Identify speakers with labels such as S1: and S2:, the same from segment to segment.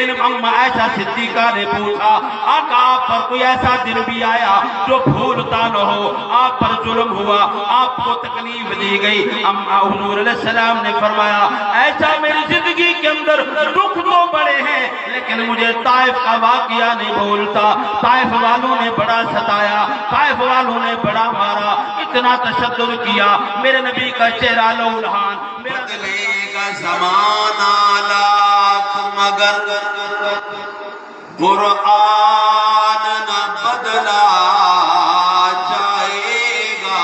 S1: لیکن اما عائشہ صدیقہ نے پوچھا آقا آپ پر کوئی ایسا دن بھی آیا جو بھولتا نہ ہو، آپ پر ظلم ہوا، آپ کو تکلیف دی گئی؟ حضور علیہ السلام نے فرمایا ایسا میری زندگی کے اندر دکھ تو بڑے ہیں لیکن مجھے طائف کا واقعہ نہیں بھولتا۔ طائف والوں نے بڑا ستایا، طائف والوں نے بڑا مارا، اتنا تشدد کیا، میرے نبی کا چہرہ لولہان۔
S2: بدلے گا زمانہ لاکھ مگر قرآن نہ بدلا جائے گا،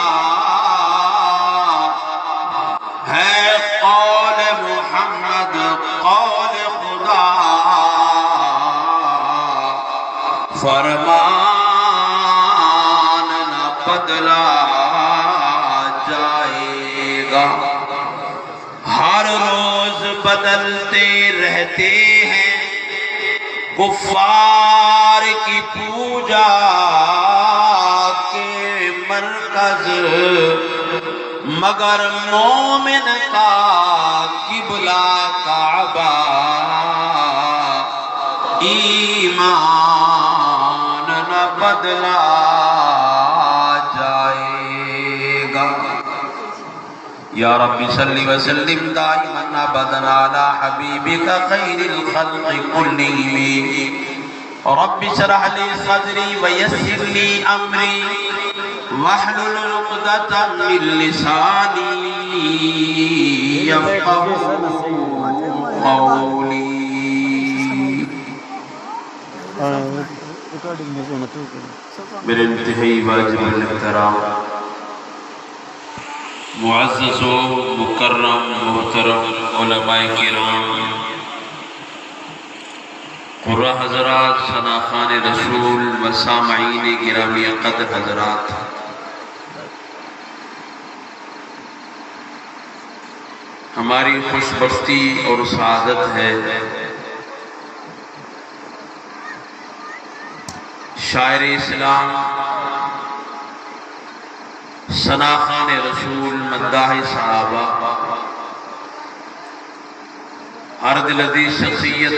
S2: ہے قول محمد قول خدا، فرمان نہ بدلا جائے گا۔ ہر روز بدلتے رہتے ہیں کفار کی پوجا کے مرکز، مگر مومن کا قبلہ کعبہ، ایمان نہ بدلا جائے گا۔ یا رب صلی وسلم دائما ابدا علی حبیبک خیر الخلق کلہم، رب اشرح لی صدری ویسر لی امری واحلل عقدۃ من لسانی یفقهوا قولی۔ میرے انتہائی واجب الاحترام معزز و مکرم محترم علماء کرام، قرہ حضرات، شناخان رسول و سامعین گرامی قدر حضرات، ہماری خوش بختی اور سعادت ہے شاعر اسلام، ثناخان رسول، مداح صحابہ، ہر دل عزیز شخصیت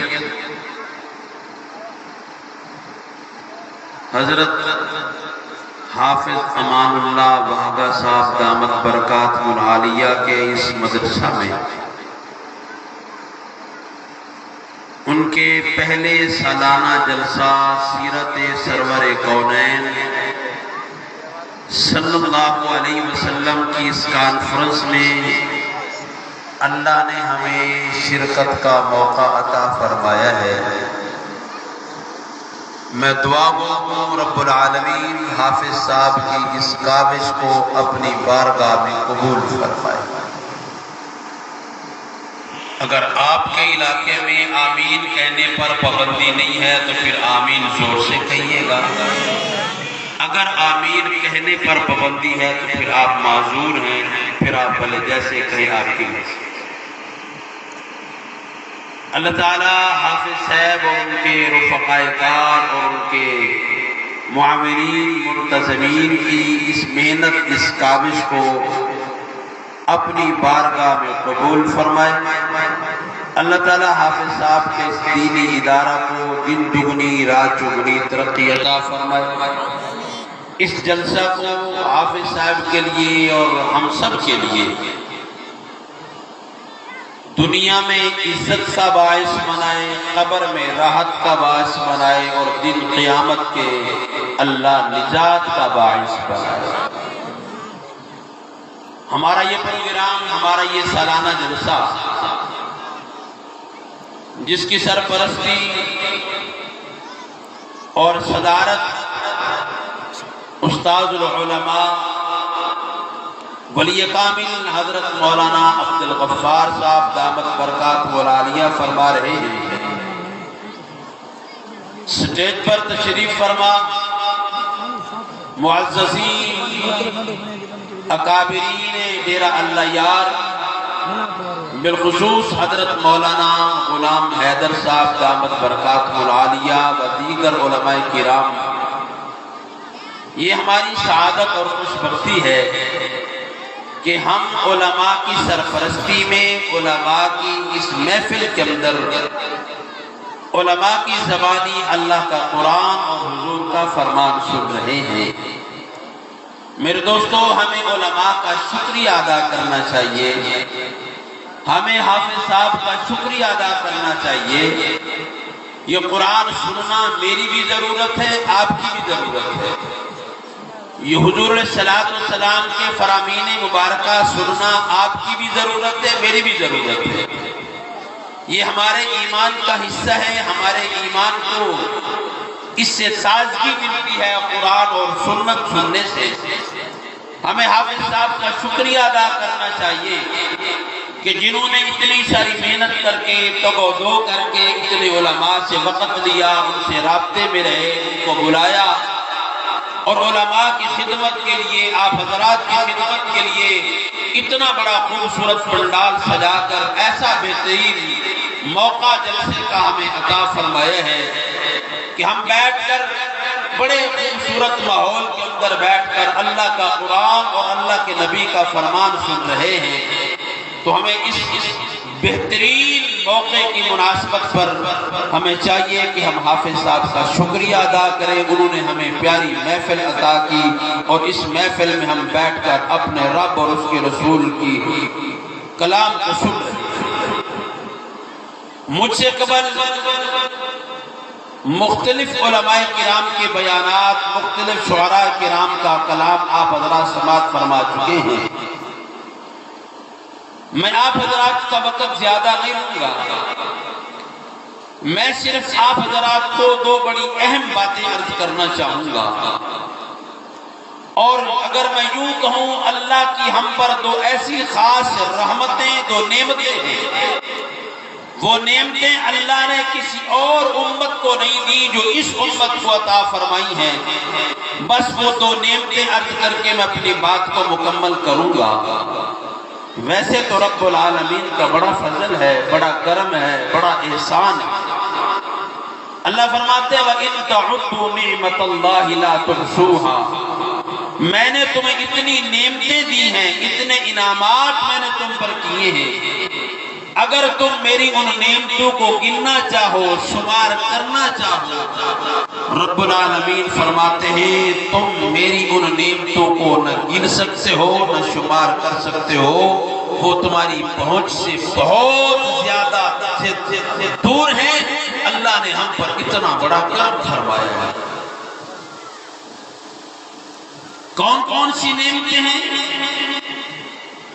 S2: حضرت حافظ امان اللہ وہگا صاحب دامت برکاتہ العالیہ کے اس مدرسہ میں ان کے پہلے سالانہ جلسہ سیرت سرور کونین صلی اللہ علیہ وسلم کی اس کانفرنس میں اللہ نے ہمیں شرکت کا موقع عطا فرمایا ہے۔ میں دعا گو رب العالمین حافظ صاحب کی اس کاوش کو اپنی بارگاہ میں قبول فرمائے۔ اگر آپ کے علاقے میں آمین کہنے پر پابندی نہیں ہے تو پھر آمین زور سے کہیے گا، اگر آمین کہنے پر پابندی ہے تو پھر آپ معذور ہیں، پھر آپ بھلے جیسے کہیں آپ کی مرضی۔ اللہ تعالیٰ حافظ صاحب اور ان کے رفقائے کار اور ان کے معاونین منتظمین کی اس محنت، اس کاوش کو اپنی بارگاہ میں قبول فرمائے۔ اللہ تعالیٰ حافظ صاحب کے اس دینی ادارہ کو دن دگنی رات چگنی ترقی عطا فرمائے۔ اس جلسہ کو حافظ صاحب کے لیے اور ہم سب کے لیے دنیا میں عزت کا باعث بنائے، قبر میں راحت کا باعث بنائے اور دن قیامت کے اللہ نجات کا باعث بنائے۔ ہمارا یہ پروگرام، ہمارا یہ سالانہ جلسہ جس کی سرپرستی اور صدارت استاذ العلماء ولی کامل حضرت مولانا عبد الغفار صاحب دامت برکاتہ العالیہ فرما رہے ہیں، سٹیج پر تشریف فرما معززین اکابرین ڈیرہ اللہ یار، بالخصوص حضرت مولانا غلام حیدر صاحب دامت برکاتہ العالیہ و دیگر علماء کرام، یہ ہماری سعادت اور خوش بختی ہے کہ ہم علماء کی سرپرستی میں، علماء کی اس محفل کے اندر علماء کی زبانی اللہ کا قرآن اور حضور کا فرمان سن رہے ہیں۔ میرے دوستو، ہمیں علماء کا شکریہ ادا کرنا چاہیے، ہمیں حافظ صاحب کا شکریہ ادا کرنا چاہیے۔ یہ قرآن سننا میری بھی ضرورت ہے، آپ کی بھی ضرورت ہے۔ یہ حضور علیہ السلام کے فرامین مبارکہ سننا آپ کی بھی ضرورت ہے، میری بھی ضرورت ہے۔ یہ ہمارے ایمان کا حصہ ہے، ہمارے ایمان کو اس سے تازگی ملتی ہے قرآن اور سنت سننے سے۔ ہمیں حافظ صاحب کا شکریہ ادا کرنا چاہیے کہ جنہوں نے اتنی ساری محنت کر کے تگ و دو کر کے اتنے علماء سے وقت لیا، ان سے رابطے میں رہے، ان کو بلایا اور علماء کی خدمت کے لیے، آپ حضرات کی خدمت کے لیے اتنا بڑا خوبصورت پنڈال سجا کر ایسا بہترین موقع جلسے کا ہمیں عطا فرمایا ہے کہ ہم بیٹھ کر بڑے خوبصورت ماحول کے اندر بیٹھ کر اللہ کا قرآن اور اللہ کے نبی کا فرمان سن رہے ہیں۔ تو ہمیں اس بہترین موقع کی مناسبت پر ہمیں چاہیے کہ ہم حافظ صاحب کا شکریہ ادا کریں۔ انہوں نے ہمیں پیاری محفل عطا کی اور اس محفل میں ہم بیٹھ کر اپنے رب اور اس کے رسول کی کلام کو سن رہے ہیں۔ مجھ سے قبل مختلف علماء کرام کے بیانات، مختلف شعراء کرام کا کلام آپ حضرات سماعت فرما چکے ہیں۔ میں آپ حضرات کا وقت زیادہ نہیں لوں گا، میں صرف آپ حضرات کو دو بڑی اہم باتیں عرض کرنا چاہوں گا، اور اگر میں یوں کہوں اللہ کی ہم پر دو ایسی خاص رحمتیں، دو نعمتیں ہیں۔ وہ نعمتیں اللہ نے کسی اور امت کو نہیں دی جو اس امت کو عطا فرمائی ہیں۔ بس وہ دو نعمتیں عرض کر کے میں اپنی بات کو مکمل کروں گا۔ ویسے تو رب العالمین کا بڑا فضل ہے، بڑا کرم ہے، بڑا احسان ہے۔ اللہ فرماتے ہیں وَإِن تَعُدُّوا نِعْمَةَ اللَّهِ لَا تُحْصُوهَا، میں نے تمہیں اتنی نعمتیں دی ہیں، اتنے انعامات میں نے تم پر کیے ہیں، اگر تم میری ان نعمتوں کو گننا چاہو، شمار کرنا چاہو، رب العالمین فرماتے ہیں تم میری ان نعمتوں کو نہ گن سکتے ہو، نہ شمار کر سکتے ہو، وہ تمہاری پہنچ سے بہت زیادہ دور ہیں۔ اللہ نے ہم پر اتنا بڑا کرم فرمایا ہے۔ کون کون سی نعمتیں ہیں؟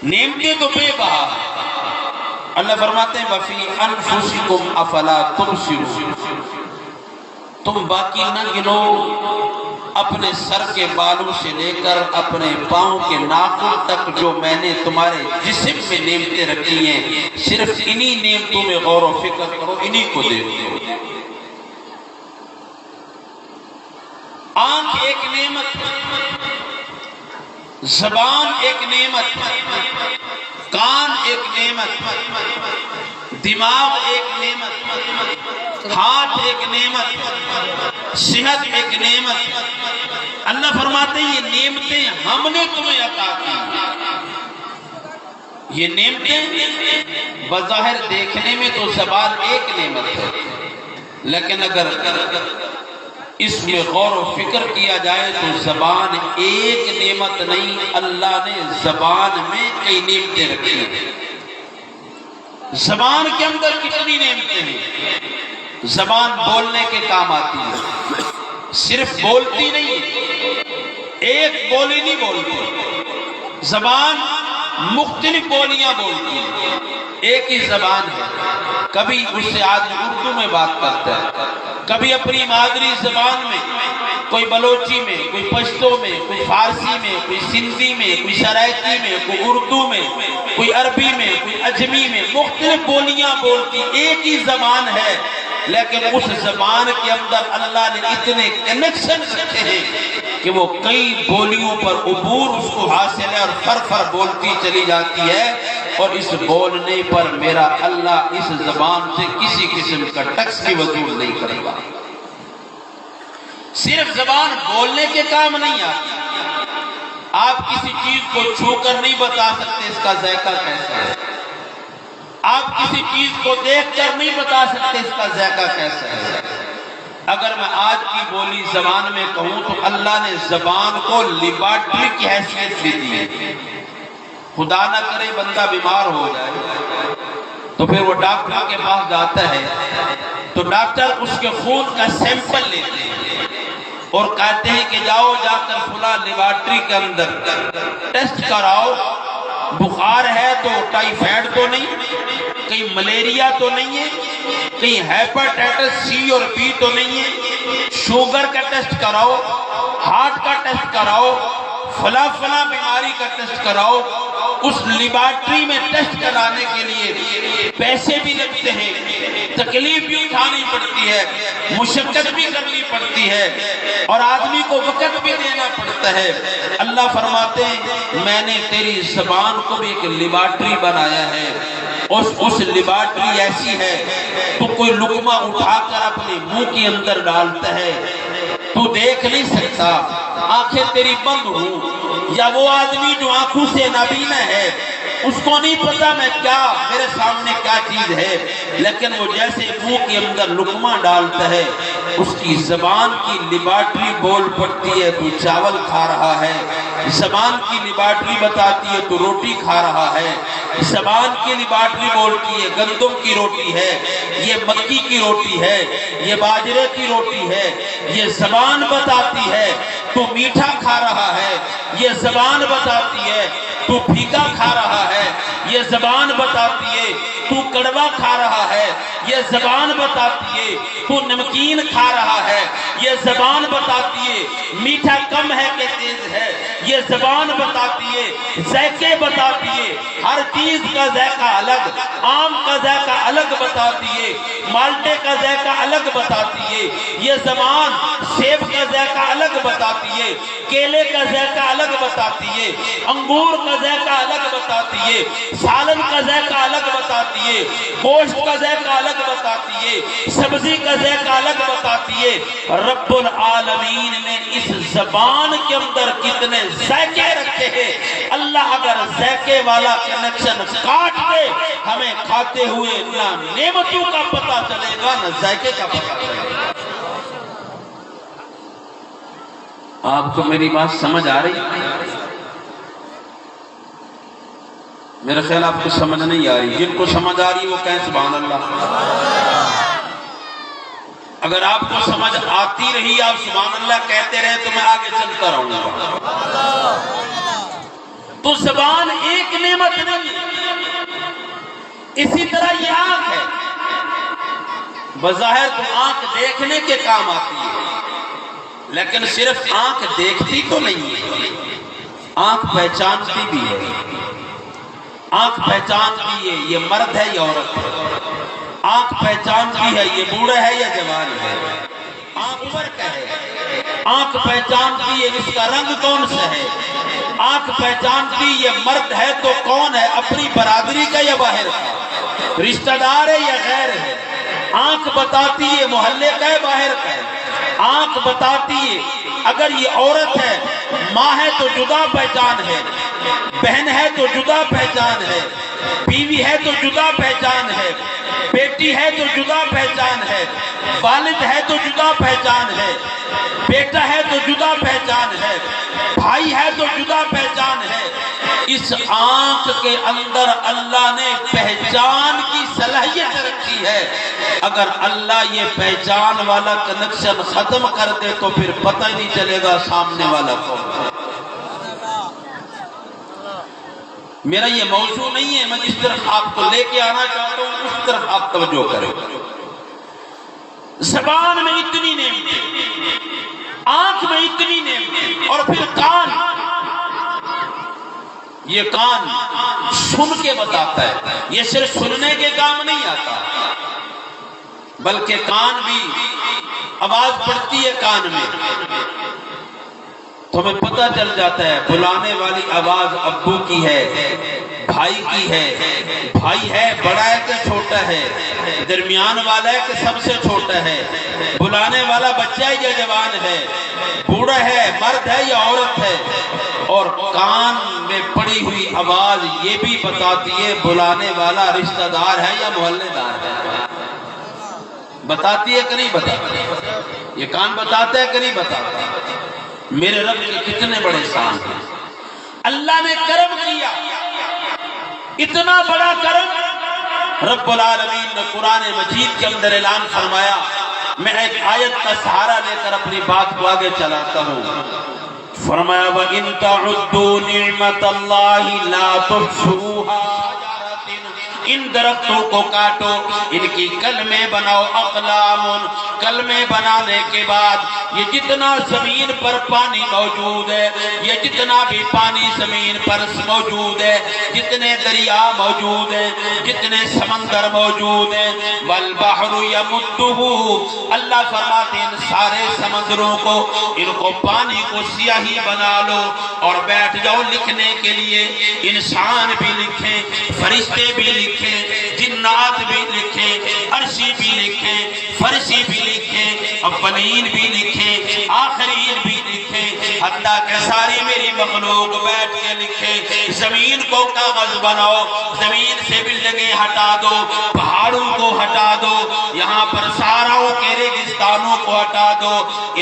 S2: نعمتیں تو بے بہا ہیں۔ اللہ فرماتے ہیں وَفِي أَنفُسِكُمْ أَفَلَا تُبْصِرُونَ، تم باقی نہ گنو، اپنے سر کے بالوں سے لے کر اپنے پاؤں کے ناخن تک جو میں نے تمہارے جسم میں نعمتیں رکھی ہیں، صرف انہی نعمتوں میں غور و فکر کرو، انہی کو دیکھو۔ آنکھ ایک نعمت، زبان ایک نعمت، کان ایک نعمت، دماغ ایک نعمت، ہاتھ ایک نعمت، صحت ایک نعمت۔ اللہ فرماتے ہیں یہ نعمتیں ہم نے تمہیں عطا کی۔ یہ نعمتیں بظاہر دیکھنے میں تو زبان ایک نعمت ہے، لیکن اگر اس میں غور و فکر کیا جائے تو زبان ایک نعمت نہیں، اللہ نے زبان میں کئی نعمتیں رکھی ہیں۔ زبان کے اندر کتنی نعمتیں ہیں؟ زبان بولنے کے کام آتی ہے، صرف بولتی نہیں، ایک بولی نہیں بولتی، زبان مختلف بولیاں بولتی ہیں۔ ایک ہی زبان ہے، کبھی اس سے آدمی اردو میں بات کرتا ہے، کبھی اپنی مادری زبان میں، کوئی بلوچی میں، کوئی پشتو میں، کوئی فارسی میں، کوئی سندھی میں، کوئی سرائکی میں، کوئی اردو میں، کوئی عربی میں، کوئی اجمی میں، مختلف بولیاں بولتی، ایک ہی زبان ہے، لیکن اس زبان کے اندر اللہ نے اتنے کنیکشن رکھے ہیں کہ وہ کئی بولیوں پر عبور اس کو حاصل ہے اور فر فر بولتی چلی جاتی ہے، اور اس بولنے پر میرا اللہ اس زبان سے کسی قسم کا ٹیکس بھی وصول نہیں کرے گا۔ صرف زبان بولنے کے کام نہیں آتی، آپ کسی چیز کو چھو کر نہیں بتا سکتے اس کا ذائقہ کیسا ہے، آپ کسی چیز کو دیکھ کر نہیں بتا سکتے اس کا ذائقہ کیسا ہے۔ اگر میں آج کی بولی زبان میں کہوں تو اللہ نے زبان کو لیبارٹری کی حیثیت دی ہے۔ خدا نہ کرے بندہ بیمار ہو جائے تو پھر وہ ڈاکٹر کے پاس جاتا ہے تو ڈاکٹر اس کے خون کا سیمپل لیتے ہیں اور کہتے ہیں کہ جاؤ جا کر فلاں لیبارٹری کے اندر ٹیسٹ کراؤ، بخار ہے تو ٹائیفائڈ تو نہیں، کہیں ملیریا تو نہیں ہے، کہیں ہیپاٹائٹس سی اور بی تو نہیں ہے، شوگر کا ٹیسٹ کراؤ، ہارٹ کا ٹیسٹ کراؤ، فلاں بیماری کا ٹیسٹ کراؤ۔ اس لیبارٹری میں ٹیسٹ کرانے کے لیے پیسے بھی لگتے ہیں، تکلیف بھی اٹھانی پڑتی ہے، مشقت بھی کرنی پڑتی ہے اور آدمی کو وقت بھی دینا پڑتا ہے۔ اللہ فرماتے ہیں میں نے تیری زبان کو بھی ایک لیبارٹری بنایا ہے، اس لیبارٹری ایسی ہے تو کوئی لقمہ اٹھا کر اپنے منہ کے اندر ڈالتا ہے تو دیکھ نہیں سکتا، آنکھیں تیری بند ہوں، یا وہ آدمی جو آنکھوں سے نابینا ہے اس کو نہیں پتا میں کیا میرے سامنے کیا چیز ہے، لیکن وہ جیسے منہ کے اندر لقمہ ڈالتا ہے اس کی زبان کی لیبارٹری بول پڑتی ہے تو چاول کھا رہا ہے، زبان کی لیبارٹری بتاتی ہے تو روٹی کھا رہا ہے، زبان کی لیبارٹری بولتی ہے گندم کی روٹی ہے، یہ مکی کی روٹی ہے، یہ باجرے کی روٹی ہے، یہ زبان بتاتی ہے تو میٹھا کھا رہا ہے، یہ زبان بتاتی ہے تو پھیکا کھا رہا ہے، یہ زبان بتاتی ہے تو کڑوا کھا رہا ہے، یہ زبان بتاتی ہے تو نمکین کھا رہا ہے، یہ زبان بتاتی ہے میٹھا کم ہے کہ تیز ہے، یہ زبان بتاتی ہے ذائقے بتاتی ہے، ہر چیز کا ذائقہ الگ، آم کا ذائقہ الگ بتاتی ہے، مالٹے کا ذائقہ الگ بتاتی ہے، یہ زبان سیب کا ذائقہ الگ بتاتی ہے، کیلے کا ذائقہ الگ بتاتی ہے، انگور کا ذائقہ الگ بتاتی ہے، سالن کا ذائقہ الگ بتاتی ہے، گوشت کا ذائقہ الگ بتاتی ہے، سبزی کا ذائقہ الگ بتاتی ہے۔ رب العالمین نے اس زبان کے اندر کتنے ذائقے رکھے ہیں، اللہ اگر ذائقے والا کنیکشن کاٹ دے ہمیں کھاتے ہوئے نہ نعمتوں کا پتہ چلے گا نہ ذائقے کا پتہ چلے گا۔ آپ کو میری بات سمجھ آ رہی ہے؟ میرا خیال آپ کو سمجھ نہیں آ رہی، جن کو سمجھ آ رہی وہ کہیں سبحان اللہ۔ اگر آپ کو سمجھ آتی رہی آپ سبحان اللہ کہتے رہے تو میں آگے چلتا رہوں گا۔ تو زبان ایک نعمت نہیں، اسی طرح یہ آنکھ ہے، بظاہر تو آنکھ دیکھنے کے کام آتی ہے لیکن صرف آنکھ دیکھتی تو نہیں ہے، آنکھ پہچانتی بھی ہے، آنکھ پہچانتی ہے یہ مرد ہے یا عورت ہے، آنکھ پہچانتی ہے یہ بوڑھا ہے یا جوان ہے، آنکھ عمر کا ہے، آنکھ پہچانتی ہے اس کا رنگ کون سا ہے، آنکھ پہچانتی یہ مرد ہے تو کون ہے، اپنی برادری کا یا باہر کا، رشتہ دار ہے یا غیر ہے، آنکھ بتاتی ہے محلے کا ہے باہر کا ہے، آنکھ بتاتی ہے اگر یہ عورت ہے ماں ہے تو جدا پہچان ہے، بہن ہے تو جدا پہچان ہے، بیوی ہے تو جدا پہچان ہے، بیٹی ہے تو جدا پہچان ہے، والد ہے تو جدا پہچان ہے، بیٹا ہے تو جدا پہچان ہے، بھائی ہے تو جدا پہچان ہے۔ اس آنکھ کے اندر اللہ نے پہچان کی صلاحیت رکھی ہے، اگر اللہ یہ پہچان والا کنیکشن ختم کر دے تو پھر پتہ ہی نہیں چلے گا سامنے والا کون ہے۔ میرا یہ موضوع نہیں ہے، میں جس طرف آپ کو لے کے آنا چاہتا ہوں اس طرف آپ توجہ کریں۔ زبان میں اتنی نعمتیں، آنکھ میں اتنی نعمتیں، اور پھر کان، یہ کان سن کے بتاتا ہے، یہ صرف سننے کے کام نہیں آتا بلکہ کان بھی آواز پڑتی ہے کان میں تو ہمیں پتہ چل جاتا ہے بلانے والی آواز ابو کی ہے، بھائی کی ہے، بھائی ہے بڑا ہے کہ چھوٹا ہے، درمیان والا ہے کہ سب سے چھوٹا ہے، بلانے والا بچہ ہے یا جوان ہے، بوڑھا ہے مرد ہے یا عورت ہے، اور کان میں پڑی ہوئی آواز یہ بھی بتاتی ہے بلانے والا رشتہ دار ہے یا محلے دار ہے. بتاتی ہے کہ نہیں بتاتی؟ یہ کان بتاتا ہے کہ نہیں بتاتا؟ میرے رب کے کتنے بڑے شان ہیں. اللہ نے کرم کیا، اتنا بڑا کرم. رب العالمین نے قرآن مجید کے اندر اعلان فرمایا. میں ایک آیت کا سہارا لے کر اپنی بات کو آگے چلاتا ہوں. فرمایا وَإِن تَعُدُّوا نِعْمَةَ اللَّهِ لَا تُحْصُوهَا. ان درختوں کو کاٹو، ان کی کلمے بناؤ. اقلام، کلمے بنانے کے بعد یہ جتنا زمین پر پانی موجود ہے، یہ جتنا بھی پانی زمین پر موجود ہے، جتنے دریا موجود ہیں، جتنے سمندر موجود ہیں، والبحر یمدہ، اللہ فرماتے ہیں ان سارے سمندروں کو، ان کو پانی کو سیاہی بنا لو اور بیٹھ جاؤ لکھنے کے لیے. انسان بھی لکھیں، فرشتے بھی لکھیں، جنات بھی لکھیں، عرشی بھی لکھیں، فرشی بھی لکھیں، اولین بھی لکھیں، آخرین بھی لکھیں، حتیٰ کہ ساری میری مخلوق بیٹھ کے لکھیں. زمین کو کاغذ بناؤ، زمین سے بلڈنگیں ہٹا دو، پہاڑوں کو ہٹا دو، یہاں پر صحراؤں کے ریگستانوں کو ہٹا دو.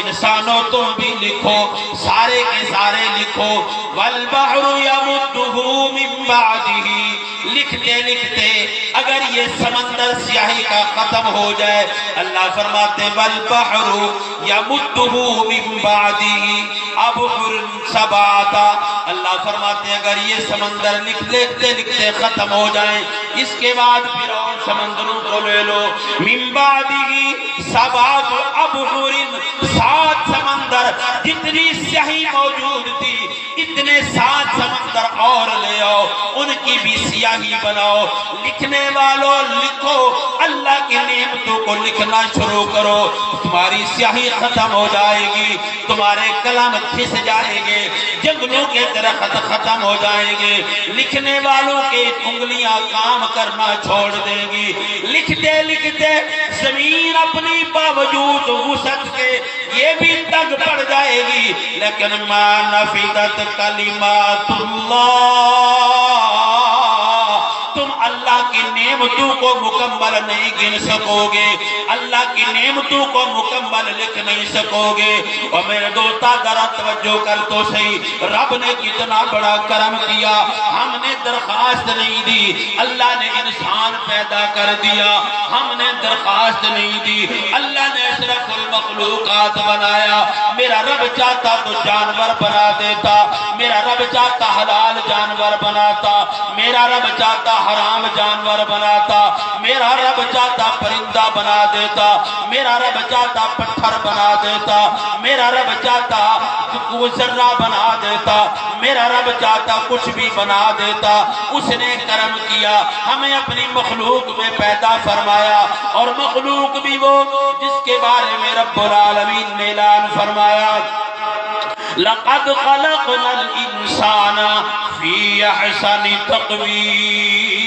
S2: انسانوں تم بھی لکھو، سارے کے سارے لکھو. والبحر یمدہ من بعدہ، لکھتے لکھتے اگر یہ سمندر سیاہی کا ختم ہو جائے، اللہ فرماتے والبحر یمدہ من بعدہ ابحر سبعۃ، اللہ فرماتے ہیں اگر یہ سمندر لکھتے لکھتے ختم ہو جائیں، اس کے بعد پھر اور سمندروں کو لے لو. من بعدہ سبعۃ ابحر، 7 سمندر، جتنی سیاہی موجود تھی اتنے 7 سمندر اور لے آؤ، ان کی بھی سیاہی بناؤ. لکھنے والوں لکھو، اللہ کی نعمتوں کو لکھنا شروع کرو. تمہاری سیاہی ختم ہو جائے گی، تمہارے کلام کھس جائیں گے، جنگلوں کے درخت ختم ہو جائیں گے، لکھنے والوں کے انگلیاں کام کرنا چھوڑ دیں گی. لکھتے لکھتے زمین اپنی باوجود وسعت کے یہ بھی تنگ پڑ جائے گی، لیکن ما نفدت کلمات اللہ، تم اللہ کی نعمتوں کو مکمل نہیں گن سکو گے، اللہ کی نعمتوں کو مکمل لکھ نہیں سکو گے. اور میرے دوستا ذرا توجہ کر تو صحیح، رب نے کتنا بڑا کرم کیا. ہم نے درخواست نہیں دی، اللہ نے انسان پیدا کر دیا. ہم نے درخواست نہیں دی، اللہ نے اشرف المخلوقات بنایا. میرا رب چاہتا تو جانور بنا دیتا، میرا رب چاہتا حلال جانور بناتا، میرا رب چاہتا حرام جانور بناتا، میرا رب چاہتا پرندہ بنا دیتا، میرا رب چاہتا پتھر بنا دیتا، میرا رب چاہتا ذرہ بنا دیتا، میرا رب چاہتا کچھ بھی بنا دیتا. اس نے کرم کیا، ہمیں اپنی مخلوق میں پیدا فرمایا، اور مخلوق بھی وہ جس کے بارے میں رب العالمین نے اعلان فرمایا لَقَدْ خَلَقْنَا الْإِنسَانَ فِي أَحْسَنِ تَقْوِيمٍ.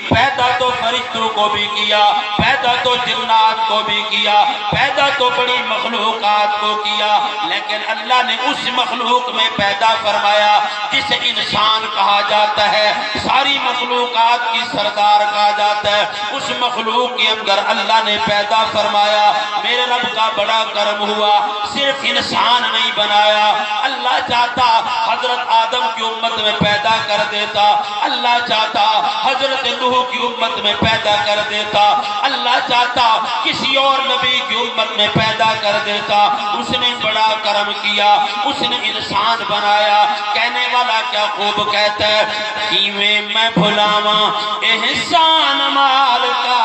S2: پیدا تو فرشتوں کو بھی کیا، پیدا تو جنات کو بھی کیا، پیدا تو بڑی مخلوقات کو کیا، لیکن اللہ نے اس مخلوق میں پیدا فرمایا جسے انسان کہا جاتا ہے، ساری مخلوقات کی سردار کہا جاتا ہے. اس مخلوق کے اندر اللہ نے پیدا فرمایا. میرے رب کا بڑا کرم ہوا، صرف انسان نہیں بنایا. اللہ چاہتا حضرت آدم کی امت میں پیدا کر دیتا، اللہ چاہتا حضرت نوح کی امت میں پیدا کر دیتا، اللہ چاہتا کسی اور نبی کی امت میں پیدا کر دیتا. اس نے بڑا کرم کیا، اس نے انسان بنایا. کہنے والا کیا خوب کہتا ہے کہ میں بھلاواں احسان مال کا،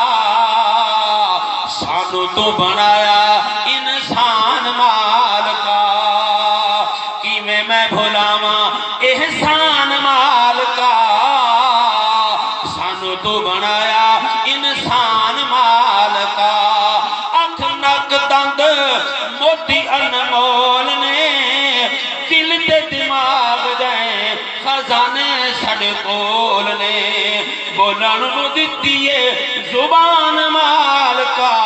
S2: سانو تو بنایا انسان مال کا. کہ میں بھلاواں احسان مال کا، سانو تو بنایا انسان مال کا. اکھ نک دند موتی انمول نے، دل تے دماغ دے خزانے ساڈے کول نے. بولن نوں دتی ہے زبان مال کا،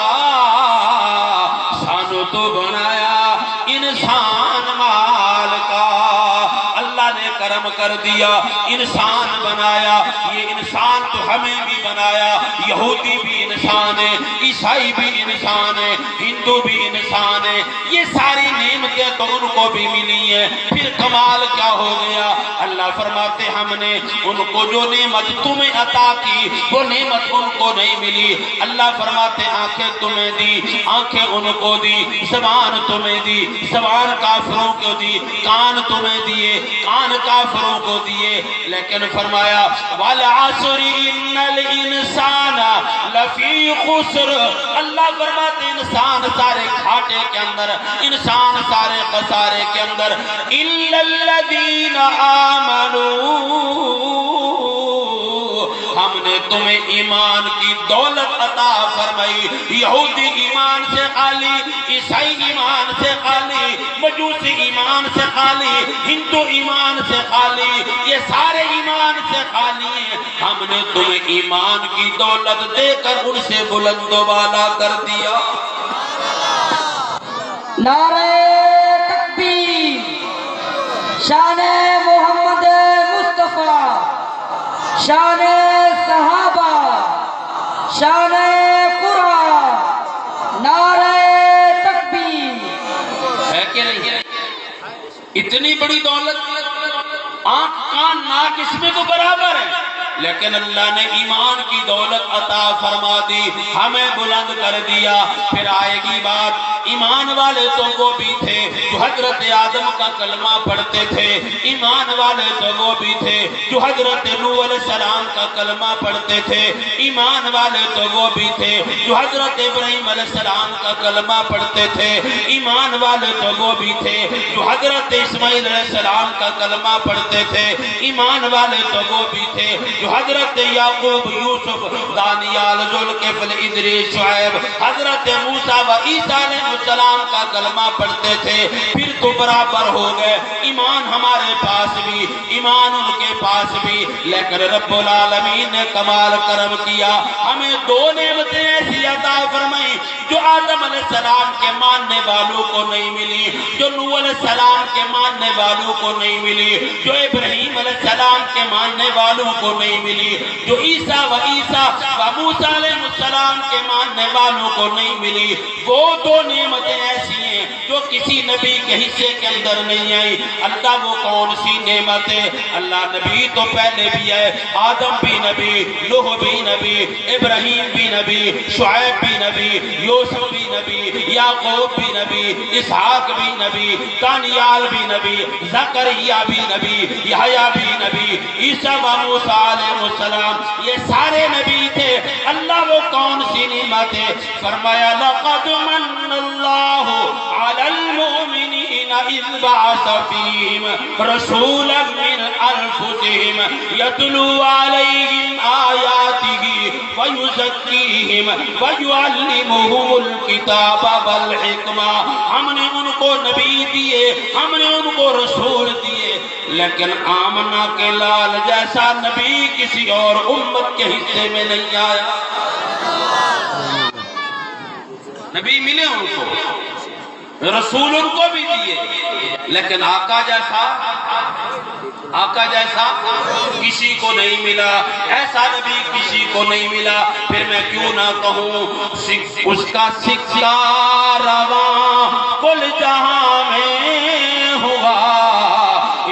S2: سانو تو بنایا انسان مال کا.
S1: کر دیا، انسان بنایا. یہ انسان تو ہمیں بھی بنایا، یہودی بھی انسان ہے، عیسائی بھی انسان ہے، ہندو بھی انسان ہے. یہ ساری نعمتیں تو ان کو بھی ملی ہیں. پھر کمال کیا ہو گیا؟ اللہ فرماتے ہم نے ان کو جو نعمت تمہیں عطا کی وہ نعمت ان کو نہیں ملی. اللہ فرماتے آنکھیں تمہیں دی، آنکھیں ان کو دی. زبان تمہیں دی، زبان کافروں کو دی. کان تمہیں دیے، کان کافروں کو دیے. لیکن فرمایا وَالْعَصْرِ إِنَّ الْإِنسَانَ لَفِي خُسْرٍ. اللہ فرماتے انسان سارے گھاٹے کے اندر، انسان سارے خسارے کے اندر. إِلَّا الَّذِينَ آمَنُوا. ہم نے تمہیں ایمان کی دولت عطا فرمائی. یہودی ایمان سے خالی، عیسائی ایمان سے خالی، مجوسی ایمان سے خالی، ہندو ایمان سے خالی، یہ سارے ایمان سے خالی ہیں. ہم نے تمہیں ایمان کی دولت دے کر ان سے بلند و بالا کر دیا.
S3: نعرہ تکبیر، شان محمد مصطفیٰ، شان صحابہ، شان قرآن. نعرہ تکبیر.
S1: ہے کہ نہیں؟ اتنی بڑی دولت، آنکھ کان ناک اس میں تو برابر ہے، لیکن اللہ نے ایمان کی دولت عطا فرما دی، ہمیں بلند کر دیا. پھر آئے گی بات، ایمان والے تو وہ بھی تھے جو حضرت آدم کا کلمہ پڑھتے تھے. ایمان والے تو وہ بھی تھے جو حضرت نوح علیہ السلام کا کلمہ پڑھتے تھے. ایمان والے تو وہ بھی تھے جو حضرت ابراہیم علیہ السلام کا کلمہ پڑھتے تھے. ایمان والے تو وہ بھی تھے جو حضرت اسماعیل علیہ السلام کا کلمہ پڑھتے تھے. ایمان والے تو وہ بھی تھے جو حضرت یعقوب، یوسف، دانیال، ذوالکفل، ادریس، شعیب، حضرت موسیٰ و عیسیٰ علیہ السلام کا کلمہ پڑھتے تھے. پھر تو برابر ہو گئے. ایمان ہمارے پاس بھی، ایمان ان کے پاس بھی. لیکن رب العالمین نے کمال کرم کیا، ہمیں دو نعمتیں ایسی عطا فرمائی جو آدم علیہ السلام کے ماننے والوں کو نہیں ملی، جو نوح علیہ السلام کے ماننے والوں کو نہیں ملی، جو ابراہیم علیہ السلام کے ماننے والوں کو نہیں ملی، جو عیسیٰ و موسیٰ علیہ السلام کے ماننے والوں کو نہیں ملی. وہ دو نعمتیں ایسی ہیں جو کسی نبی کے حصے کے اندر نہیں آئی. اللہ وہ کون سی نعمت ہے؟ اللہ نبی تو پہلے بھی ہے، آدم بھی نبی، نوح بھی نبی، ابراہیم بھی نبی، شعیب بھی نبی، یوسف بھی نبی، یعقوب بھی نبی، اسحاق بھی نبی، دانیال بھی نبی، زکریا بھی نبی، یحییٰ بھی نبی، عیسیٰ و موسیٰ علیہ السلام یہ سارے نبی تھے. اللہ وہ کون سی نعمت ہے؟ فرمایا لقد من اللہ علی المؤمنین اذ بعث فیہم رسولا من انفسہم یتلو علیہم آیاتہ ویزکیہم ویعلمہم الکتاب والحکمہ. ہم نے ان کو نبی دیے، ہم نے ان کو رسول دیے، لیکن آمنہ کے لال جیسا نبی کسی اور امت کے حصے میں نہیں آیا. نبی ملے ان کو، رسول ان کو بھی دیے، لیکن آقا جیسا کسی کو نہیں ملا، ایسا نبی کسی کو نہیں ملا. پھر میں کیوں نہ کہوں اس کا سکہ رواں کل جہاں میں ہوا،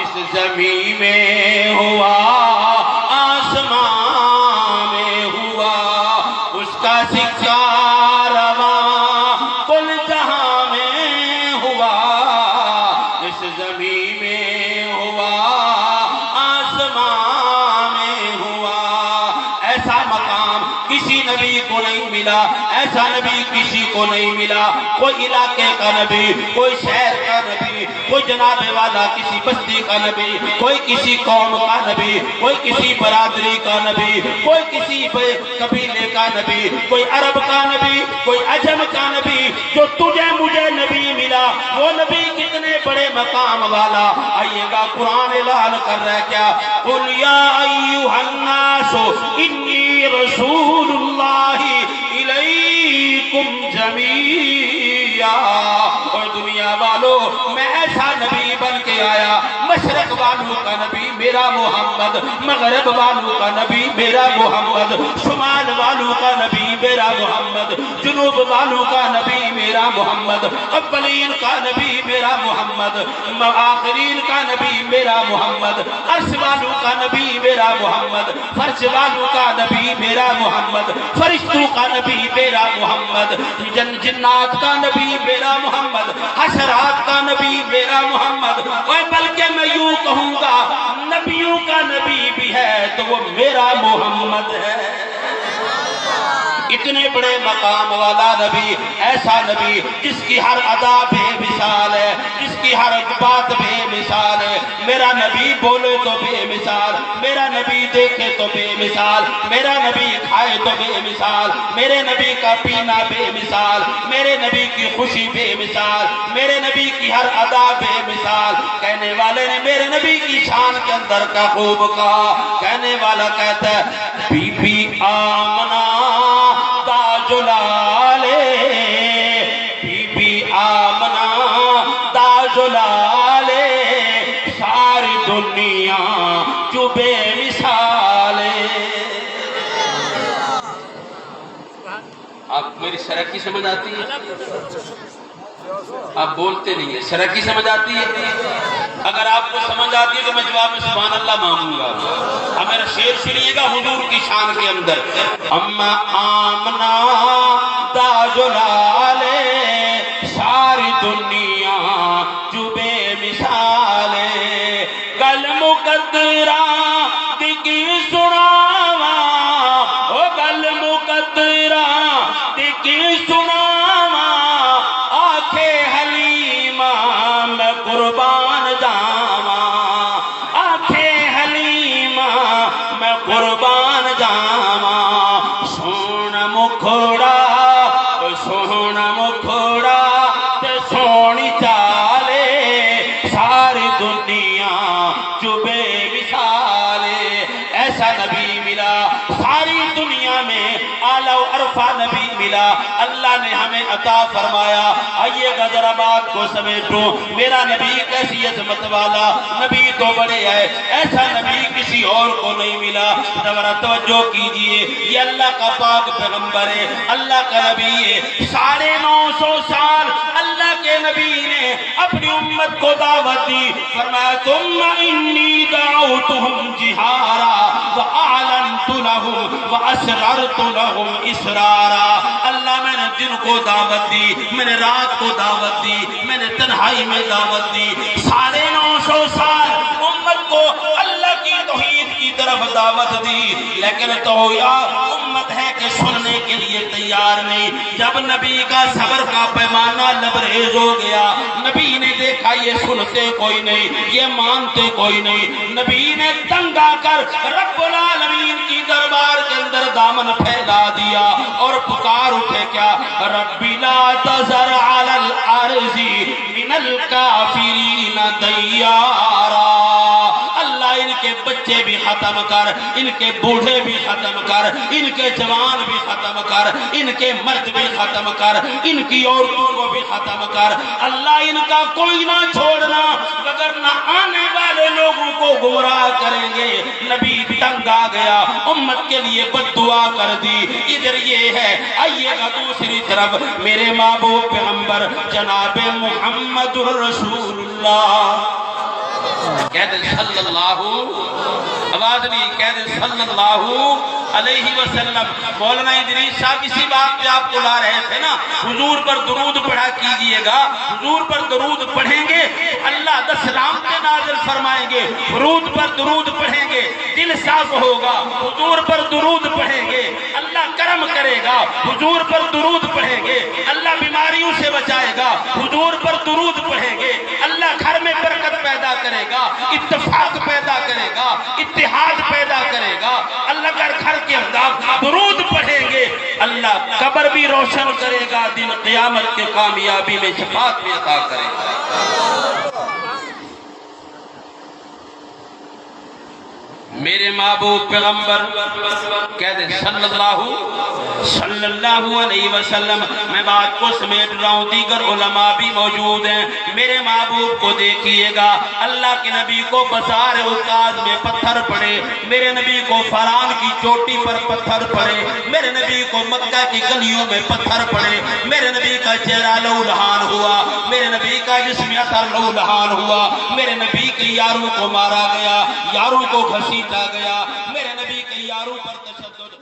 S1: اس زمین میں ہوا، آسمان میں ہوا. اس کا سکہ رواں کل جہاں میں ہوا، اس زمین میں ہوا، آسمان میں ہوا. ایسا مقام کسی نبی کو نہیں ملا، ایسا نبی کسی کو نہیں ملا. کوئی علاقے کا نبی، کوئی شہر کا نبی، کوئی جناب والا کسی بستی کا نبی، کوئی کسی قوم کا نبی، کوئی کسی برادری کا نبی، کوئی کسی قبیلے کا نبی، کوئی عرب کا نبی، کوئی عجم کا نبی. جو تجھے مجھے نبی ملا وہ نبی کتنے بڑے مقام والا. آئیے گا قرآن اعلان کر رہا ہے کیا؟ قُلْ يَا أَيُّهَا النَّاسُ إِنِّي رَسُولُ اللَّهِ إِلَيْكُمْ جَمِيعًا. اور دنیا والو میں ایسا نبی بن کے کے آیا مشرق والوں کا نبی میرا محمد، مغرب والوں کا نبی میرا محمد، شمال والوں کا نبی میرا محمد، جنوب والوں کا نبی میرا محمد، اولین کا نبی میرا محمد، آخرین کا نبی میرا محمد، عرش والوں کا نبی میرا محمد، فرش والوں کا نبی میرا محمد، فرشتوں کا نبی میرا محمد، جنات کا نبی میرا محمد، حشرات کا نبی میرا محمد، اور بلکہ میں یوں کہوں گا نبیوں کا نبی بھی ہے تو وہ میرا محمد ہے۔ اتنے بڑے مقام والا نبی، ایسا نبی جس کی ہر ادا بے مثال ہے، جس کی ہر بات بے مثال ہے۔ میرا نبی بولے تو بے مثال، میرا نبی دیکھے تو بے مثال، میرا نبی کھائے تو بے مثال، میرے نبی کا پینا بے مثال، میرے نبی کی خوشی بے مثال، میرے نبی کی ہر ادا بے مثال۔ کہنے والے نے میرے نبی کی شان کے اندر کا خوب کہا، کہنے والا کہتا ہے بی بی آمنہ جلالے، بی بی آمنہ دا جلالے، ساری دنیا جو بے مثالے۔ آپ میری سرکی سمجھ آتی ہے؟ آپ بولتے نہیں ہیں، سرکی سمجھ آتی ہے؟ اگر آپ کو سمجھ آتی ہے تو میں جواب میں سبحان اللہ مانگوں گا۔ اب میرا شعر سنیے گا حضور کی شان کے اندر۔ اما آمنہ دا جلالے، ساری دنیا جو بے مثالے، گل مقدرہ دکی سناوا، او گل مقدرہ دکی سناوا، آنکھے حلیمہ میں قربان جاوا، آنکھے حلیمہ میں قربان جاوا، سونا مکھوڑا سونا مکھوڑا تے سونی چالے، ساری دنیا جو بے مثالے۔ ایسا نبی ملا ساری دنیا میں، اعلیٰ و عرفہ نبی ملا، اللہ نے ہمیں عطا فرمایا۔ آئیے گا ذرا بات کو سمیٹو، میرا نبی کیسی عظمت والا نبی تو بڑے ہے، ایسا نبی کسی اور کو نہیں ملا۔ ذرا توجہ کیجئے، یہ اللہ کا پاک پیغمبر ہے، اللہ کا نبی ہے۔ 950 سال اللہ کے نبی نے اپنی امت کو دعوت دی، فرمایا ثم انی دعوتہم جہارا وَأَعْلَنْتُ لَهُمْ وَأَسْرَرْتُ لَهُمْ إِسْرَارًا۔ اللہ میں نے دن کو دعوت دی، میں نے رات کو دعوت دی، میں نے تنہائی میں دعوت دی۔ 950 سال امت کو اللہ کی توحید کی طرف دعوت دی، لیکن تو یار امت ہے کہ سننے کے لیے تیار نہیں۔ جب نبی کا صبر کا پیمانہ لبریز ہو گیا، نبی نے دیکھا یہ سنتے کوئی نہیں، یہ مانتے کوئی نہیں، نبی نے تنگ آ کر رب العالمین کی دربار کے اندر دامن پھیلا دیا اور پکار اٹھے کیا، ربی لا تذر علی الارض من الکافرین دیارا۔ اللہ ان کے بچے بھی ختم کر، ان کے بوڑھے بھی ختم کر، ان کے جوان بھی ختم کر، ان کے مرد بھی ختم کر، ان کی عورتوں کو بھی ختم کر، اللہ ان کا کوئی نہ چھوڑنا، وگرنہ آنے والے لوگوں کو گمراہ کریں گے۔ نبی تنگ آ گیا، امت کے لیے بد دعا کر دی۔ ادھر یہ ہے، آئیے گا دوسری طرف میرے محبوب پیغمبر جناب محمد رسول اللہ، کہہ دیں صلی اللہ، آواز نہیں، کہہ دیں صلی اللہ علیہ وسلم۔ مولانا ادریس صاحب اسی بات پہ آپ کو لا رہے تھے نا، حضور پر درود پڑھا کیجئے گا، حضور پر درود پڑھیں گے اللہ 10 رحمتیں نازل فرمائیں گے، درود پر درود پڑھیں گے دل صاف ہوگا، حضور پر درود پڑھیں گے اللہ کرم کرے گا، حضور پر درود پڑھیں گے اللہ بیماریوں سے بچائے گا، حضور پر درود پڑھیں گے اللہ گھر میں برکت پیدا کرے گا، اتفاق پیدا کرے گا، اتحاد پیدا کرے گا۔ اللہ گھر کے اندر درود پڑھیں گے اللہ قبر بھی روشن کرے گا، دن قیامت کے کامیابی میں شفاعت بھی عطا کرے گا۔ میرے محبوب پیغمبر کہہ دیں صلی اللہ علیہ وسلم. میں بات کو سمیٹ رہا ہوں, دیگر علماء بھی موجود ہیں. میرے محبوب کو دیکھیے گا, اللہ کے نبی کو بازار عکاظ میں پتھر پڑے, میرے نبی کو فران کی چوٹی پر پتھر پڑے, میرے نبی کو مکہ کی گلیوں میں پتھر پڑے, میرے نبی کا چہرہ لہولہان ہوا, میرے نبی کا جسم اثر لہولہان ہوا, میرے نبی کے یاروں کو مارا گیا, یاروں کو گھسیٹا گیا, میرے نبی کے یاروں پر تشدد